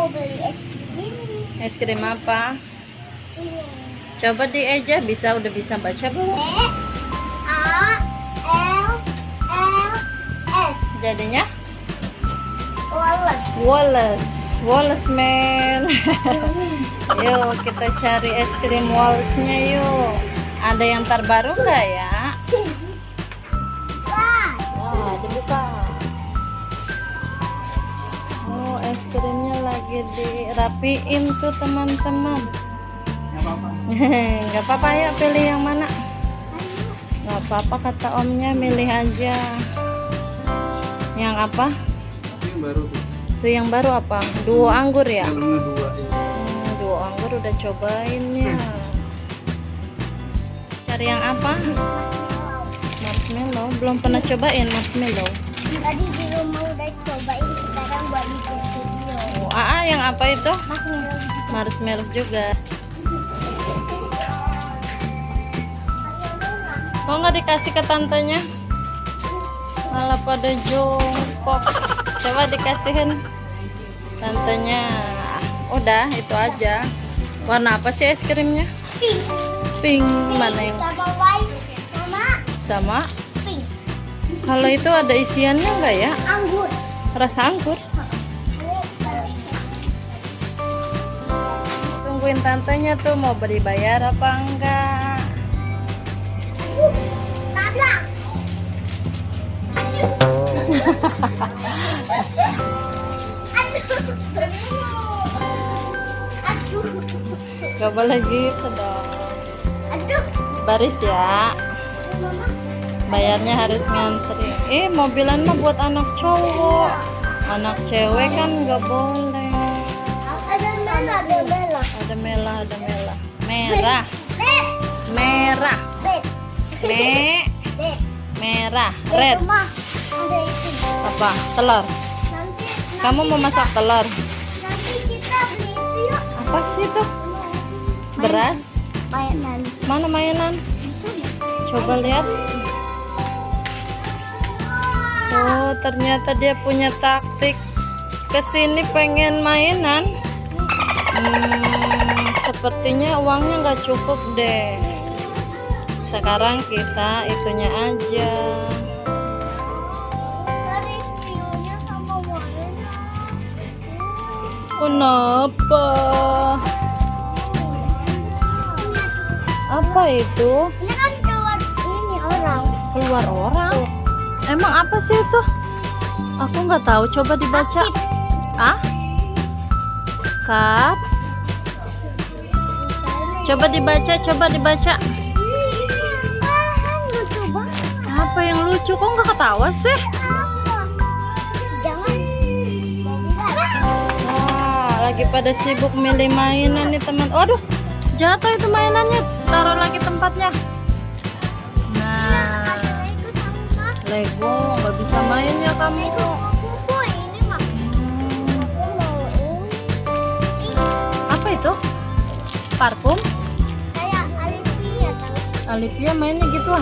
mau beli es krim. Es krim apa? Sini. Coba dieja, udah bisa baca belum? E-A-L-L-S. Jadinya Wallace. Wallace. Wallace man. Yuk kita cari es krim Wallace-nya yuk. Ada yang terbaru nggak ya? Wah. Wah, dibuka. Oh, es krimnya lagi dirapiin tuh teman-teman. Nggak apa-apa ya, pilih yang mana? Nggak apa-apa kata omnya, milih aja. Yang apa? Yang baru tuh. Itu yang baru apa? Duo anggur ya? Belum dua ini. Duo anggur udah cobain ya. Cari yang apa? Marshmallow. Belum pernah cobain marshmallow. Tadi di rumah udah cobain, sekarang buat bikin video. Oh, yang apa itu? Marshmallow. Marshmallow juga. Kok nggak dikasih ke tantenya? Malah pada jongkok. Coba dikasihin tantenya. Udah, itu aja. Warna apa sih es krimnya? Pink. Pink. Mana yang Sama white. Sama sama? pink. Kalau itu ada isiannya nggak ya? Anggur. Rasa anggur. Tungguin tantenya tuh mau beri bayar apa enggak. Tabrak. Aduh. Gak boleh gitu dong. Aduh. Baris ya. Mama. Bayarnya harus ngantri. Mobilan mah buat anak cowok. Anak cewek kan nggak boleh. Ada merah, ada merah. Ada merah, ada merah. Merah, Red. merah, Red. me, Red. merah, red. Rumah. Ada itu. Apa? Telur. Nanti Kamu mau masak telur? nanti kita beli itu yuk. Apa sih itu? Beras? Mainan. Mana mainan? Coba lihat. Oh, ternyata dia punya taktik. Kesini pengen mainan. Sepertinya uangnya nggak cukup deh. Sekarang kita itunya aja. Dari view-nya sama warnanya. Kenapa? Apa itu? Ini kan keluar ini orang. Keluar orang? Emang apa sih itu? Aku nggak tahu. Coba dibaca. Ah? Kap? Coba dibaca, coba dibaca. Lucu banget. Apa yang lucu? Kok nggak ketawa sih? Apa? Jangan. Mau bilang. Wah, lagi pada sibuk milih mainan nih teman. Waduh, jatuh itu mainannya. Taruh lagi tempatnya. Nah, Lego nggak bisa main ya kamu. Ini mah. Aku mau ini. Apa itu? Parfum? Kayak Alivia tahu. Alivia mainnya gituan.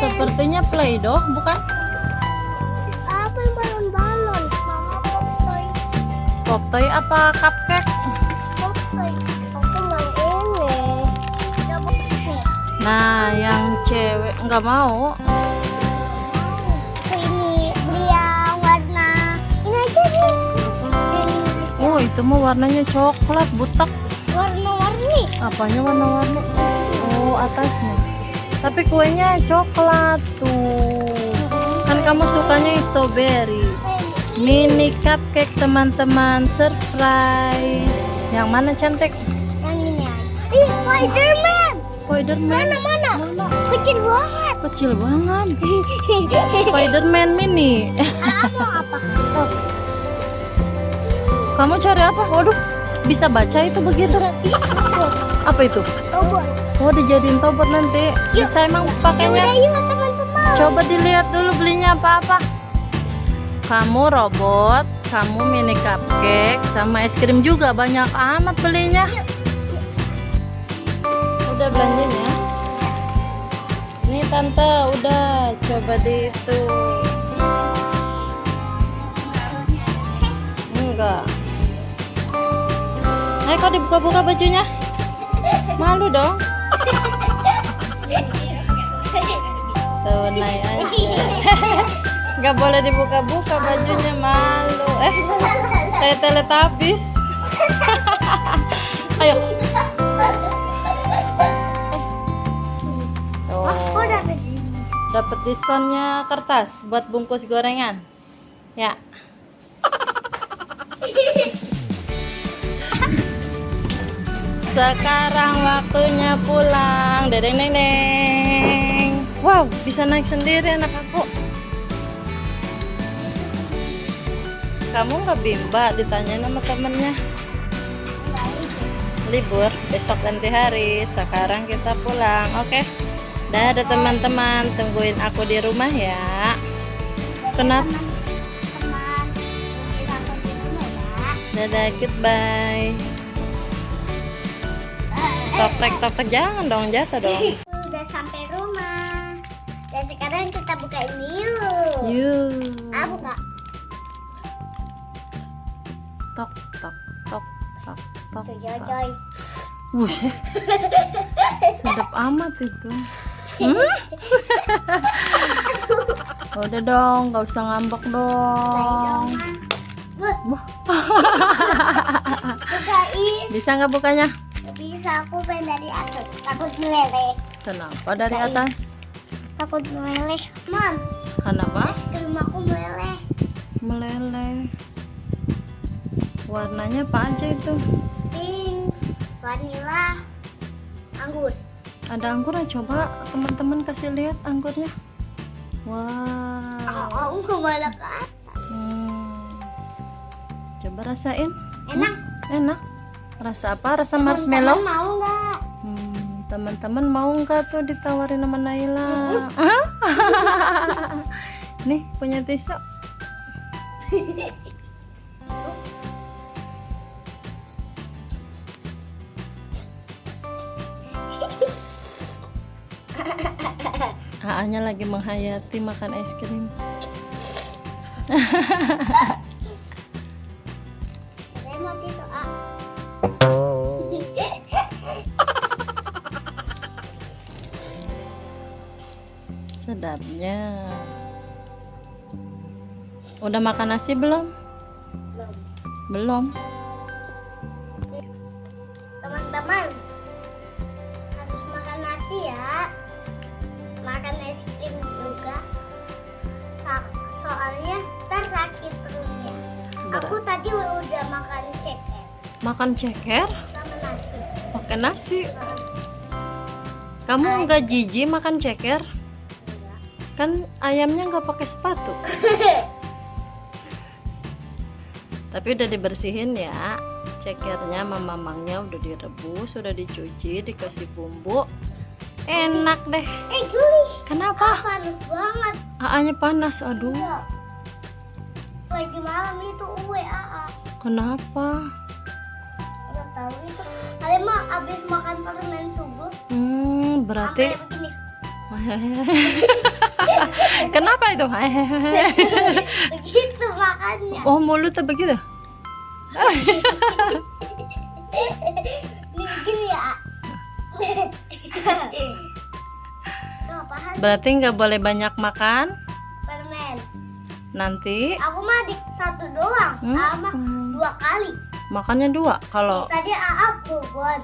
Sepertinya Play-Doh, bukan? Apa yang balon-balon? Mama poktoy. Pop toy apa cupcake? Poktoy. Aku mau ini. Gak mau ini. Nah, yang cewek nggak mau. Ini beli yang warna ini aja nih. Oh, itu mah warnanya coklat, butek. Warna-warni. Apanya warna-warni? Oh, atasnya. Tapi kuenya coklat tuh. Kan kamu sukanya strawberry. Mini cupcake teman-teman, surprise. Yang mana cantik? Yang ini aja. Ih, Spiderman. Spiderman. Mana? Kecil banget. Kecil banget. Spiderman mini. Apa? Tuh. Kamu cari apa? Waduh, bisa baca itu begitu. Apa itu? Robot. Oh, dijadiin tombol nanti. Yuk. Bisa emang Udah pakainya? yuk teman-teman. Coba dilihat dulu belinya apa-apa. Kamu robot, kamu mini cupcake, sama es krim juga banyak amat belinya. Udah belanjanya? Nih tante, udah coba di itu. Enggak. kok dibuka-buka bajunya? Malu dong. Tunai aja. Nggak boleh dibuka-buka bajunya, malu. Kayak Teletubbies. Ayo. Oh, dapet. Dapat diskonnya kertas buat bungkus gorengan. Ya. Sekarang waktunya pulang. Dedeng deng deng. Wow, bisa naik sendiri anak aku. Kamu nggak bimba? Ditanyain sama temennya. Libur, besok ganti hari. Sekarang kita pulang, oke? Dadah teman-teman, tungguin aku di rumah ya. Kenapa? Teman, mungkin aku di rumah ya. Dadah, goodbye. Toprek jangan dong, jatuh dong. Udah sampai rumah. Dan sekarang kita buka ini yuk. Yuk. Buka. Tok tok tok tok tok. Tuh, Joy. Buset. Sedap amat itu. Udah dong, nggak usah ngambek dong. Wah. Bukain. Bisa nggak bukanya? Bisa, aku pengen dari atas. Takut meleleh. Kenapa dari atas? Takut meleleh. Mam, Kenapa? krim aku meleleh. Meleleh. Warnanya apa aja itu? Pink, vanilla, anggur. Ada anggur, coba teman-teman kasih lihat anggurnya. Wow. Aku kemana ke atas. Coba rasain. Enak. Enak. Rasa apa? Rasa Teman-teman marshmallow? mau nggak? Teman-teman mau nggak tuh ditawarin sama Naila? Nih punya tisu. Anya lagi menghayati makan es krim. Saya mau tisu, Sedapnya. Udah makan nasi belum? Belum. Teman-teman, harus makan nasi ya. Makan es krim juga. Soalnya ntar sakit perutnya. Aku tadi udah makan ceker Makan ceker? sama nasi. Pakai nasi. Kamu nggak jijik makan ceker? Kan ayamnya nggak pakai sepatu. Tapi udah dibersihin ya. Cekernya sama mamangnya udah direbus, udah dicuci, dikasih bumbu. Enak deh. Guys, Kenapa? panas banget. Anya panas, aduh. Iya. Lagi malam itu AA. Kenapa? Nggak tahu itu. Kalian mah abis makan permen subuh Berarti sampai begini. kenapa itu? Begitu makannya. Oh, mulutnya begitu? Ini begini ya. Tuh, apaan? Berarti nggak boleh banyak makan. Permen. Nanti Aku mah di satu doang, sama 2 kali. makannya 2. Kalau Tadi AA bobon.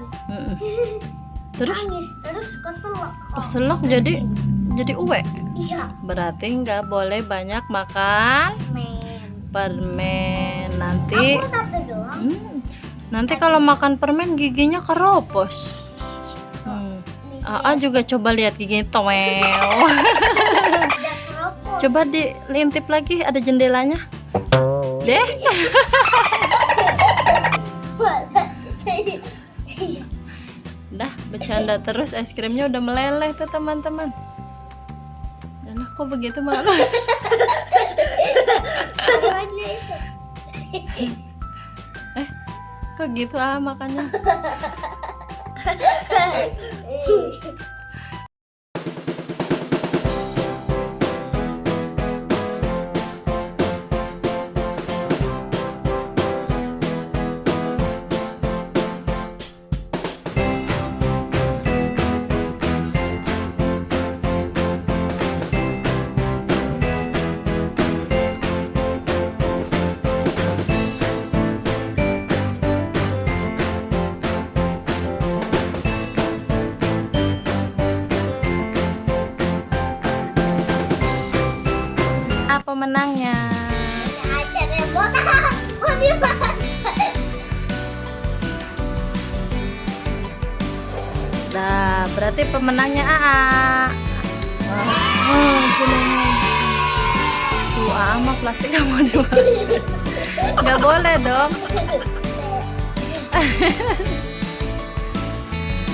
terus Nangis, terus keselak. keselak jadi uwe. Iya. Berarti nggak boleh banyak makan permen. Nanti Aku satu doang. nanti kalau makan permen giginya keropos. Aa juga coba lihat giginya toel. Udah keropos. Coba diintip lagi, ada jendelanya. Deh. Dah bercanda terus, es krimnya udah meleleh tuh teman-teman. Dan aku begitu malu. Namanya itu. Kok gitu makannya. pemenangnya. Ada remote. Oh, di mana? Dah, berarti pemenangnya AA. Oh, tuh AA mah plastik kamu dimakan. Nggak boleh dong.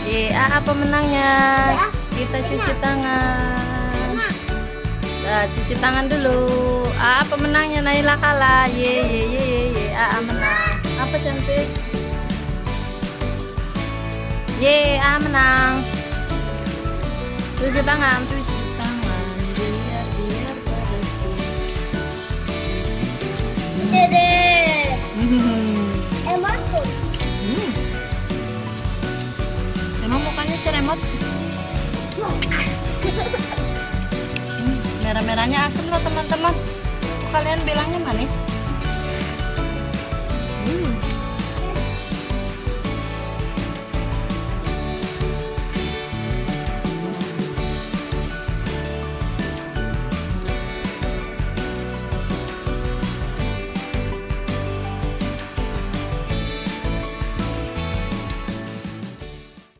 AA pemenangnya. Kita cuci tangan. Nah, cuci tangan dulu. AA pemenangnya, Naila kalah. Ye. AA menang. Apa cantik? Ye, AA menang. Cuci tangan biar bersih. Dede. Emang tuh. Emang mukanya ceremot. Merah-merahnya asam loh teman-teman. Kalian bilangnya manis.